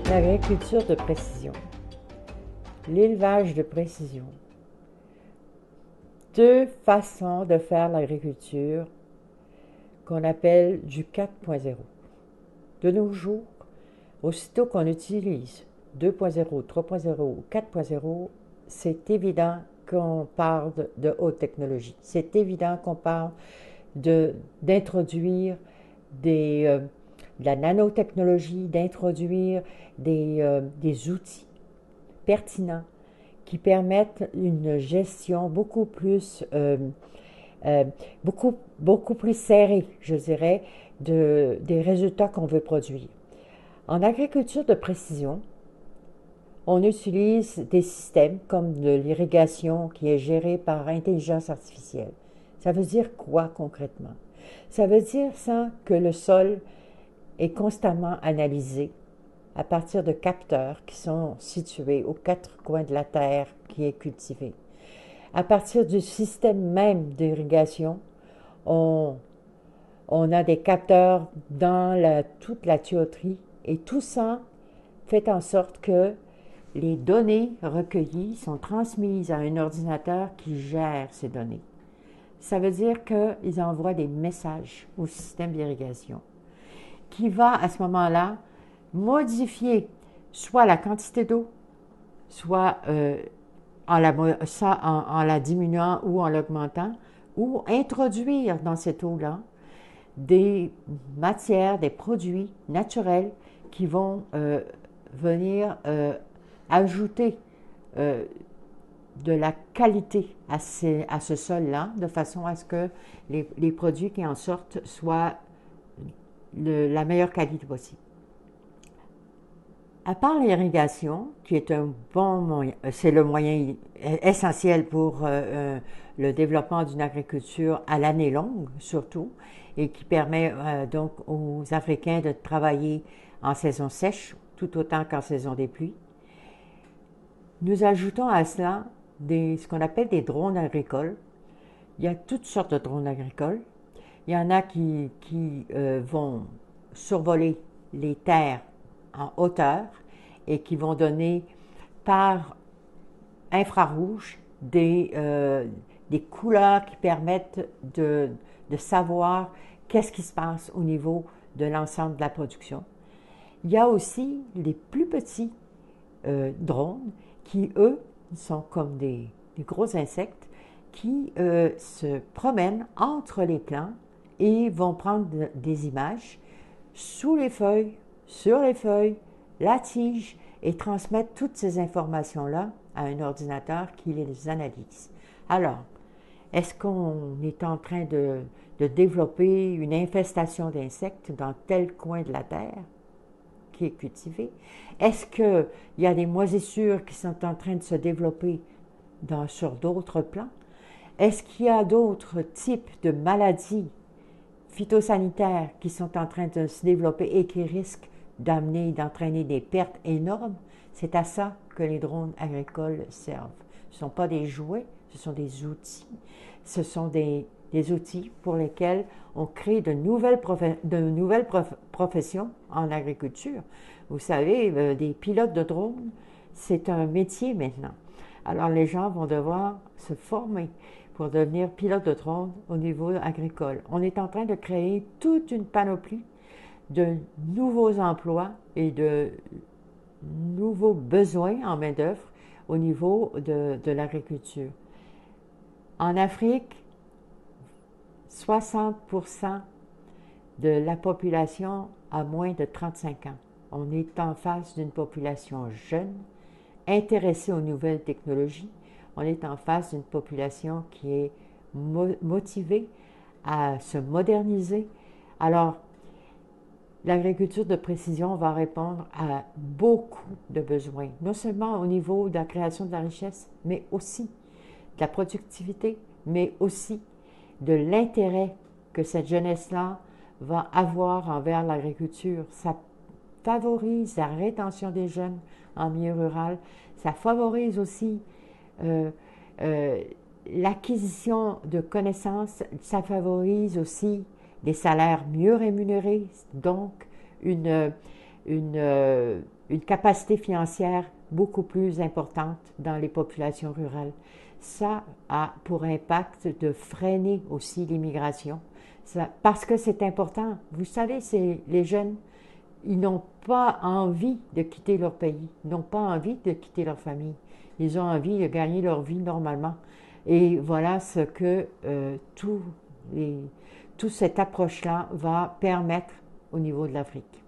L'agriculture de précision. L'élevage de précision. Deux façons de faire l'agriculture qu'on appelle du 4.0. De nos jours, aussitôt qu'on utilise 2.0, 3.0 ou 4.0, c'est évident qu'on parle de haute technologie. C'est évident qu'on parle d'introduire de la nanotechnologie, d'introduire des outils pertinents qui permettent une gestion beaucoup plus beaucoup plus serrée, je dirais, des résultats qu'on veut produire. En agriculture de précision, on utilise des systèmes comme de l'irrigation qui est gérée par intelligence artificielle. Ça veut dire quoi concrètement? Ça veut dire ça que le sol est constamment analysé à partir de capteurs qui sont situés aux quatre coins de la terre qui est cultivée. À partir du système même d'irrigation, on a des capteurs dans toute la tuyauterie et tout ça fait en sorte que les données recueillies sont transmises à un ordinateur qui gère ces données. Ça veut dire qu'ils envoient des messages au système d'irrigation qui va à ce moment-là modifier soit la quantité d'eau, soit en la diminuant ou en l'augmentant, ou introduire dans cette eau-là des matières, des produits naturels qui vont venir ajouter de la qualité à ce sol-là, de façon à ce que les produits qui en sortent soient la meilleure qualité possible. À part l'irrigation, qui est un bon moyen, c'est le moyen essentiel pour le développement d'une agriculture à l'année longue, surtout, et qui permet donc aux Africains de travailler en saison sèche, tout autant qu'en saison des pluies. Nous ajoutons à cela ce qu'on appelle des drones agricoles. Il y a toutes sortes de drones agricoles. Il y en a qui vont survoler les terres en hauteur et qui vont donner par infrarouge des couleurs qui permettent de savoir qu'est-ce qui se passe au niveau de l'ensemble de la production. Il y a aussi les plus petits drones qui, eux, sont comme des gros insectes qui se promènent entre les plants et vont prendre des images sous les feuilles, sur les feuilles, la tige et transmettre toutes ces informations-là à un ordinateur qui les analyse. Alors, est-ce qu'on est en train de développer une infestation d'insectes dans tel coin de la terre qui est cultivé? Est-ce qu'il y a des moisissures qui sont en train de se développer sur d'autres plants? Est-ce qu'il y a d'autres types de maladies phytosanitaires qui sont en train de se développer et qui risquent d'entraîner des pertes énormes? C'est à ça que les drones agricoles servent. Ce ne sont pas des jouets, ce sont des outils. Ce sont des outils pour lesquels on crée de nouvelles professions en agriculture. Vous savez, des pilotes de drones, c'est un métier maintenant. Alors les gens vont devoir se former pour devenir pilote de drone au niveau agricole. On est en train de créer toute une panoplie de nouveaux emplois et de nouveaux besoins en main-d'œuvre au niveau de l'agriculture. En Afrique, 60% de la population a moins de 35 ans. On est en face d'une population jeune, intéressée aux nouvelles technologies. On est en face d'une population qui est motivée à se moderniser. Alors, l'agriculture de précision va répondre à beaucoup de besoins, non seulement au niveau de la création de la richesse, mais aussi de la productivité, mais aussi de l'intérêt que cette jeunesse-là va avoir envers l'agriculture. Ça favorise la rétention des jeunes en milieu rural. Ça favorise aussi l'acquisition de connaissances. Ça favorise aussi des salaires mieux rémunérés, donc une une capacité financière beaucoup plus importante dans les populations rurales. Ça a pour impact de freiner aussi l'immigration, parce que c'est important. Vous savez, les jeunes, ils n'ont pas envie de quitter leur pays, ils n'ont pas envie de quitter leur famille. Ils ont envie de gagner leur vie normalement. Et voilà ce que toute cette approche-là va permettre au niveau de l'Afrique.